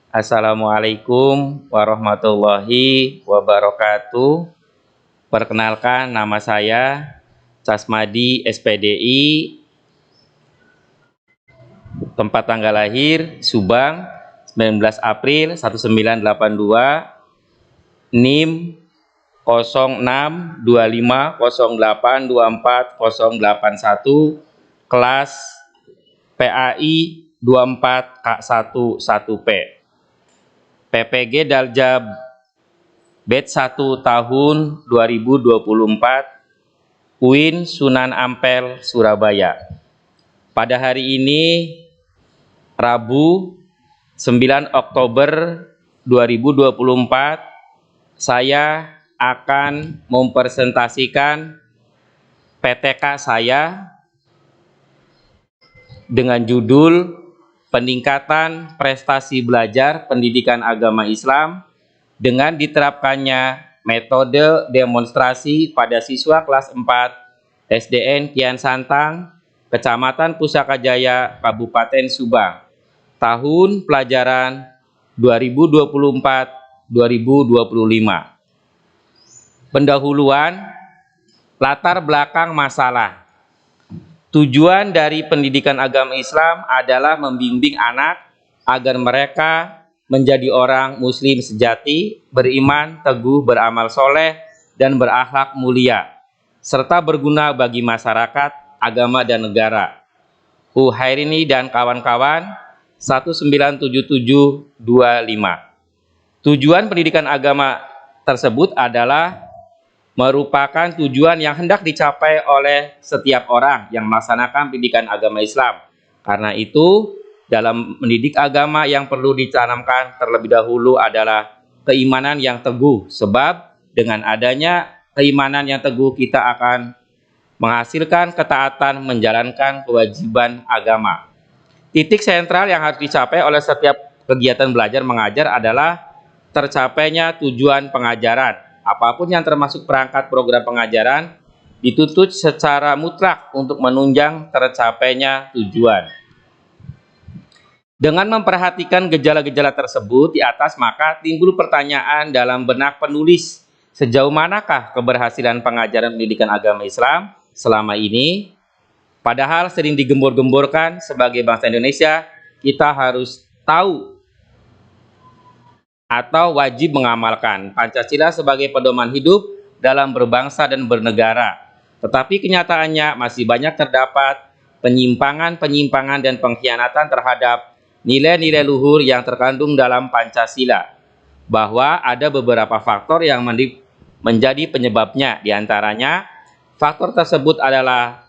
Assalamualaikum warahmatullahi wabarakatuh. Perkenalkan, nama saya Casmadi SPDI, tempat tanggal lahir Subang 19 April 1982, NIM 0625082481, kelas PAI 24K11P, PPG Dalja Batch 1 tahun 2024, UIN Sunan Ampel, Surabaya. Pada hari ini, Rabu 9 Oktober 2024, saya akan mempresentasikan PTK saya dengan judul Peningkatan Prestasi Belajar Pendidikan Agama Islam dengan diterapkannya metode demonstrasi pada siswa kelas 4 SDN Kian Santang, Kecamatan Pusaka Jaya, Kabupaten Subang, tahun pelajaran 2024-2025. Pendahuluan, latar belakang masalah. Tujuan dari pendidikan agama Islam adalah membimbing anak agar mereka menjadi orang muslim sejati, beriman, teguh, beramal soleh, dan berakhlak mulia, serta berguna bagi masyarakat, agama, dan negara. Hairini dan kawan-kawan, 197725. Tujuan pendidikan agama tersebut adalah merupakan tujuan yang hendak dicapai oleh setiap orang yang melaksanakan pendidikan agama Islam. Karena itu, dalam mendidik agama yang perlu ditanamkan terlebih dahulu adalah keimanan yang teguh. Sebab dengan adanya keimanan yang teguh, kita akan menghasilkan ketaatan menjalankan kewajiban agama. Titik sentral yang harus dicapai oleh setiap kegiatan belajar mengajar adalah tercapainya tujuan pengajaran. Apapun yang termasuk perangkat program pengajaran dituntut secara mutlak untuk menunjang tercapainya tujuan. Dengan memperhatikan gejala-gejala tersebut di atas, maka timbul pertanyaan dalam benak penulis, sejauh manakah keberhasilan pengajaran pendidikan agama Islam selama ini? Padahal sering digembor-gemborkan sebagai bangsa Indonesia, kita harus tahu atau wajib mengamalkan Pancasila sebagai pedoman hidup dalam berbangsa dan bernegara. Tetapi kenyataannya masih banyak terdapat penyimpangan-penyimpangan dan pengkhianatan terhadap nilai-nilai luhur yang terkandung dalam Pancasila. Bahwa ada beberapa faktor yang menjadi penyebabnya. Di antaranya, faktor tersebut adalah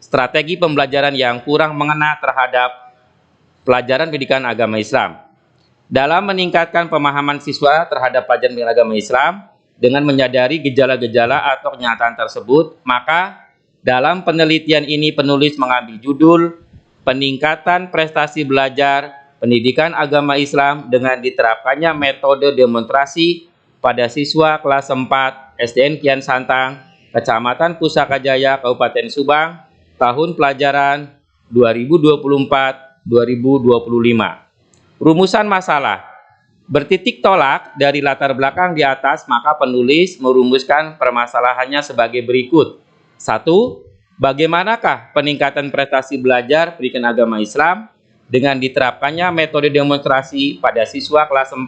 strategi pembelajaran yang kurang mengena terhadap pelajaran pendidikan agama Islam. Dalam meningkatkan pemahaman siswa terhadap pelajaran pendidikan agama Islam dengan menyadari gejala-gejala atau kenyataan tersebut, maka dalam penelitian ini penulis mengambil judul Peningkatan Prestasi Belajar Pendidikan Agama Islam dengan diterapkannya metode demonstrasi pada siswa kelas 4 SDN Kian Santang, Kecamatan Pusaka Jaya, Kabupaten Subang, tahun pelajaran 2024-2025. Rumusan masalah. Bertitik tolak dari latar belakang di atas, maka penulis merumuskan permasalahannya sebagai berikut. 1. Bagaimanakah peningkatan prestasi belajar pendidikan agama Islam dengan diterapkannya metode demonstrasi pada siswa kelas 4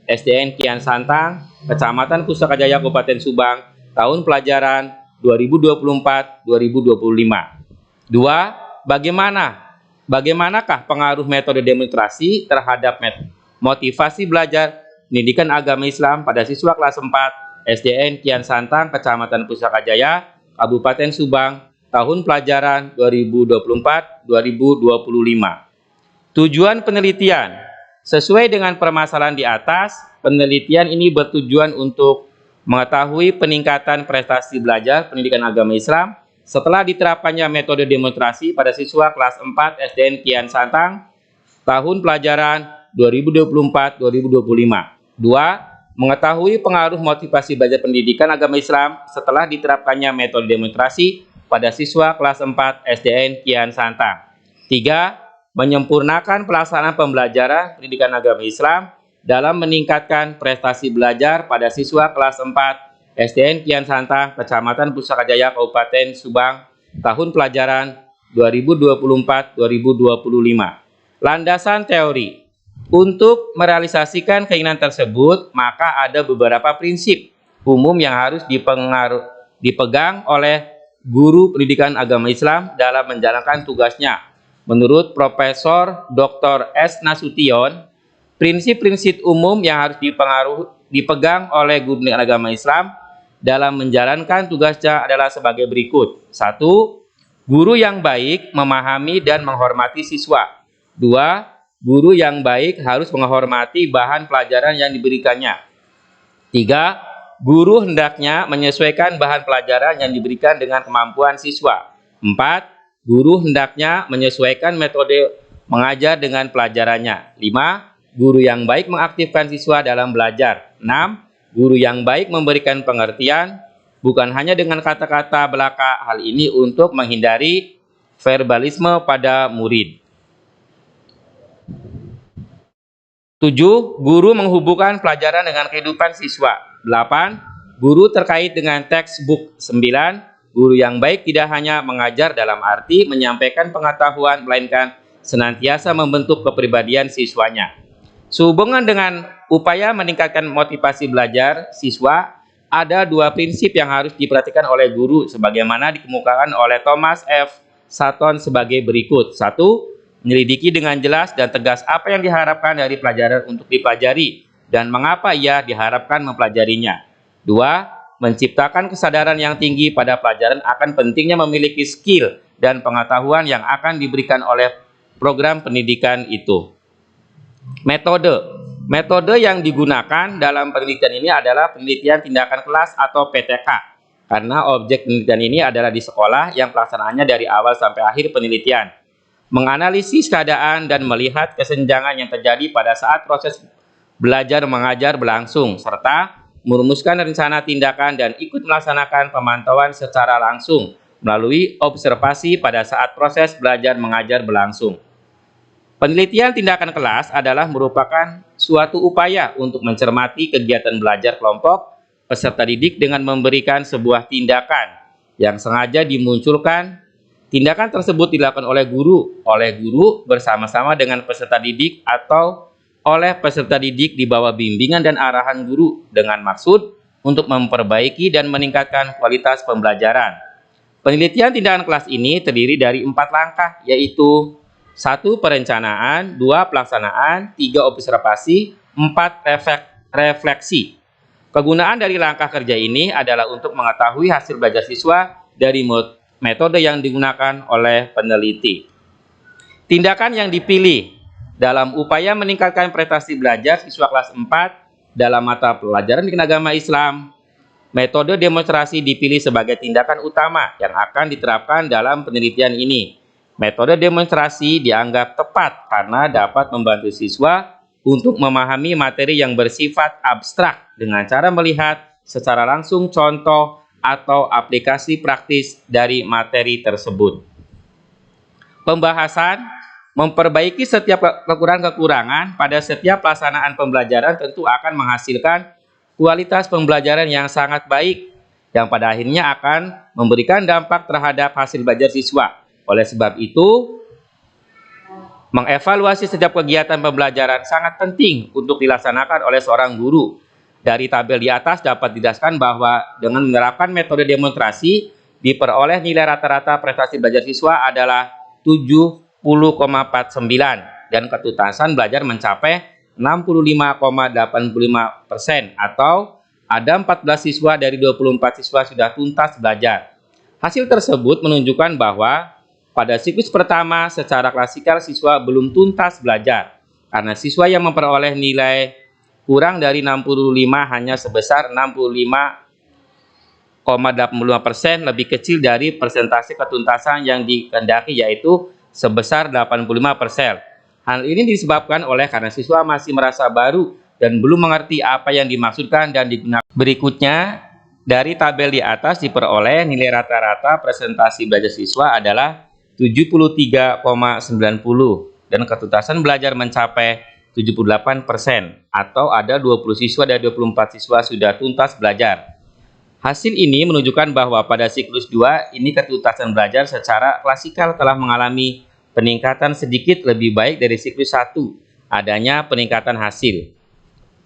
SDN Kian Santang, Kecamatan Pusaka Jaya, Kabupaten Subang, tahun pelajaran 2024-2025. 2. Bagaimanakah pengaruh metode demonstrasi terhadap motivasi belajar pendidikan agama Islam pada siswa kelas 4 SDN Kian Santang, Kecamatan Pusaka Jaya, Kabupaten Subang, tahun pelajaran 2024-2025. Tujuan penelitian. Sesuai dengan permasalahan di atas, penelitian ini bertujuan untuk mengetahui peningkatan prestasi belajar pendidikan agama Islam setelah diterapkannya metode demonstrasi pada siswa kelas 4 SDN Kian Santang, tahun pelajaran 2024-2025. 2. Mengetahui pengaruh motivasi belajar pendidikan agama Islam setelah diterapkannya metode demonstrasi pada siswa kelas 4 SDN Kian Santang. 3. menyempurnakan pelaksanaan pembelajaran pendidikan agama Islam dalam meningkatkan prestasi belajar pada siswa kelas 4 SDN Kian Santang, Kecamatan Pusaka Jaya, Kabupaten Subang, tahun pelajaran 2024-2025. Landasan teori. Untuk merealisasikan keinginan tersebut, maka ada beberapa prinsip umum yang harus dipegang oleh guru pendidikan agama Islam dalam menjalankan tugasnya. Menurut Profesor Dr. S. Nasution, prinsip-prinsip umum yang harus dipegang oleh guru pendidikan agama Islam dalam menjalankan tugasnya adalah sebagai berikut. 1. Guru yang baik memahami dan menghormati siswa. 2. Guru yang baik harus menghormati bahan pelajaran yang diberikannya. 3. Guru hendaknya menyesuaikan bahan pelajaran yang diberikan dengan kemampuan siswa. 4. Guru hendaknya menyesuaikan metode mengajar dengan pelajarannya. 5. Guru yang baik mengaktifkan siswa dalam belajar. 6. Guru yang baik memberikan pengertian, bukan hanya dengan kata-kata belaka, hal ini untuk menghindari verbalisme pada murid. 7. Guru menghubungkan pelajaran dengan kehidupan siswa. 8. Guru terkait dengan textbook. 9. Guru yang baik tidak hanya mengajar dalam arti menyampaikan pengetahuan, melainkan senantiasa membentuk kepribadian siswanya. Sehubungan dengan upaya meningkatkan motivasi belajar siswa, ada dua prinsip yang harus diperhatikan oleh guru sebagaimana dikemukakan oleh Thomas F. Sutton sebagai berikut. 1. Menyelidiki dengan jelas dan tegas apa yang diharapkan dari pelajaran untuk dipelajari dan mengapa ia diharapkan mempelajarinya. 2. Menciptakan kesadaran yang tinggi pada pelajaran akan pentingnya memiliki skill dan pengetahuan yang akan diberikan oleh program pendidikan itu. Metode yang digunakan dalam penelitian ini adalah penelitian tindakan kelas atau PTK, karena objek penelitian ini adalah di sekolah yang pelaksanaannya dari awal sampai akhir penelitian. Menganalisis keadaan dan melihat kesenjangan yang terjadi pada saat proses belajar mengajar berlangsung, serta merumuskan rencana tindakan dan ikut melaksanakan pemantauan secara langsung melalui observasi pada saat proses belajar mengajar berlangsung. Penelitian tindakan kelas adalah merupakan suatu upaya untuk mencermati kegiatan belajar kelompok peserta didik dengan memberikan sebuah tindakan yang sengaja dimunculkan. Tindakan tersebut dilakukan oleh guru bersama-sama dengan peserta didik atau oleh peserta didik di bawah bimbingan dan arahan guru dengan maksud untuk memperbaiki dan meningkatkan kualitas pembelajaran. Penelitian tindakan kelas ini terdiri dari 4 langkah, yaitu 1. Perencanaan, 2. Pelaksanaan, 3. Observasi, 4. Refleksi. Kegunaan dari langkah kerja ini adalah untuk mengetahui hasil belajar siswa dari metode yang digunakan oleh peneliti. Tindakan yang dipilih dalam upaya meningkatkan prestasi belajar siswa kelas 4 dalam mata pelajaran pendidikan agama Islam, metode demonstrasi dipilih sebagai tindakan utama yang akan diterapkan dalam penelitian ini. Metode demonstrasi dianggap tepat karena dapat membantu siswa untuk memahami materi yang bersifat abstrak dengan cara melihat secara langsung contoh atau aplikasi praktis dari materi tersebut. Pembahasan memperbaiki setiap kekurangan-kekurangan pada setiap pelaksanaan pembelajaran tentu akan menghasilkan kualitas pembelajaran yang sangat baik yang pada akhirnya akan memberikan dampak terhadap hasil belajar siswa. Oleh sebab itu, mengevaluasi setiap kegiatan pembelajaran sangat penting untuk dilaksanakan oleh seorang guru. Dari tabel di atas dapat dijelaskan bahwa dengan menerapkan metode demonstrasi, diperoleh nilai rata-rata prestasi belajar siswa adalah 70,49 dan ketuntasan belajar mencapai 65,85% atau ada 14 siswa dari 24 siswa sudah tuntas belajar. Hasil tersebut menunjukkan bahwa pada siklus pertama secara klasikal siswa belum tuntas belajar karena siswa yang memperoleh nilai kurang dari 65 hanya sebesar 65,85%, lebih kecil dari persentase ketuntasan yang dikehendaki yaitu sebesar 85%. Hal ini disebabkan karena siswa masih merasa baru dan belum mengerti apa yang dimaksudkan dan digunakan. Berikutnya, dari tabel di atas diperoleh nilai rata-rata presentasi belajar siswa adalah 73,90 dan ketuntasan belajar mencapai 78%, atau ada 20 siswa dari 24 siswa sudah tuntas belajar. Hasil ini menunjukkan bahwa pada siklus 2 ini ketuntasan belajar secara klasikal telah mengalami peningkatan sedikit lebih baik dari siklus 1, adanya peningkatan hasil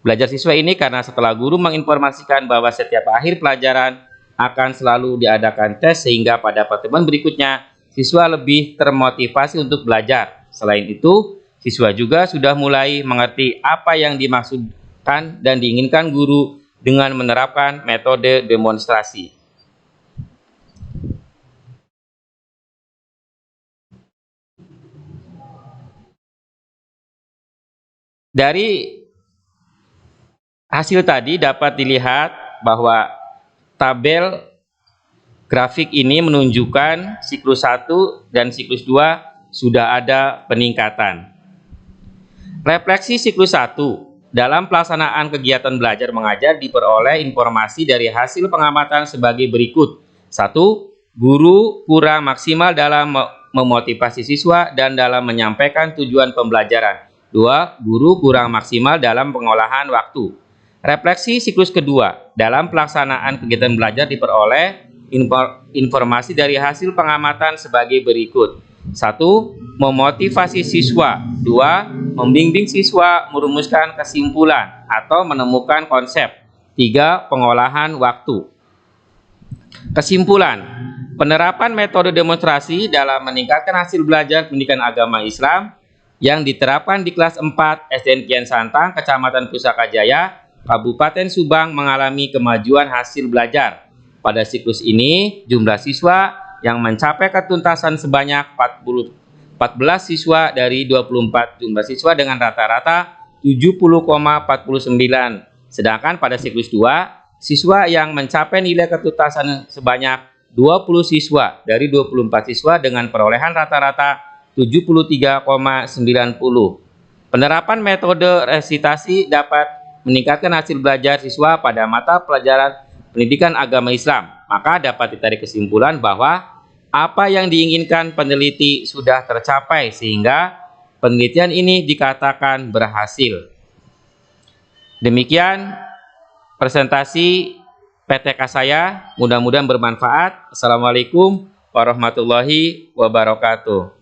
belajar siswa ini karena setelah guru menginformasikan bahwa setiap akhir pelajaran akan selalu diadakan tes, sehingga pada pertemuan berikutnya siswa lebih termotivasi untuk belajar. Selain itu, siswa juga sudah mulai mengerti apa yang dimaksudkan dan diinginkan guru dengan menerapkan metode demonstrasi. Dari hasil tadi dapat dilihat bahwa tabel grafik ini menunjukkan siklus 1 dan siklus 2 sudah ada peningkatan. Refleksi siklus 1. Dalam pelaksanaan kegiatan belajar mengajar diperoleh informasi dari hasil pengamatan sebagai berikut. 1. Guru kurang maksimal dalam memotivasi siswa dan dalam menyampaikan tujuan pembelajaran. 2. Guru kurang maksimal dalam pengolahan waktu. Refleksi siklus kedua. Dalam pelaksanaan kegiatan belajar diperoleh informasi dari hasil pengamatan sebagai berikut. 1. Memotivasi siswa. 2. Membimbing siswa merumuskan kesimpulan atau menemukan konsep. 3. Pengolahan waktu. Kesimpulan. Penerapan metode demonstrasi dalam meningkatkan hasil belajar pendidikan agama Islam yang diterapkan di kelas 4 SDN Kian Santang, Kecamatan Pusaka Jaya, Kabupaten Subang mengalami kemajuan hasil belajar. Pada siklus ini, jumlah siswa yang mencapai ketuntasan sebanyak 14 siswa dari 24 jumlah siswa dengan rata-rata 70,49. Sedangkan pada siklus 2, siswa yang mencapai nilai ketuntasan sebanyak 20 siswa dari 24 siswa dengan perolehan rata-rata 73,90. Penerapan metode resitasi dapat meningkatkan hasil belajar siswa pada mata pelajaran pendidikan agama Islam. Maka dapat ditarik kesimpulan bahwa apa yang diinginkan peneliti sudah tercapai, sehingga penelitian ini dikatakan berhasil. Demikian presentasi PTK saya, mudah-mudahan bermanfaat. Assalamualaikum warahmatullahi wabarakatuh.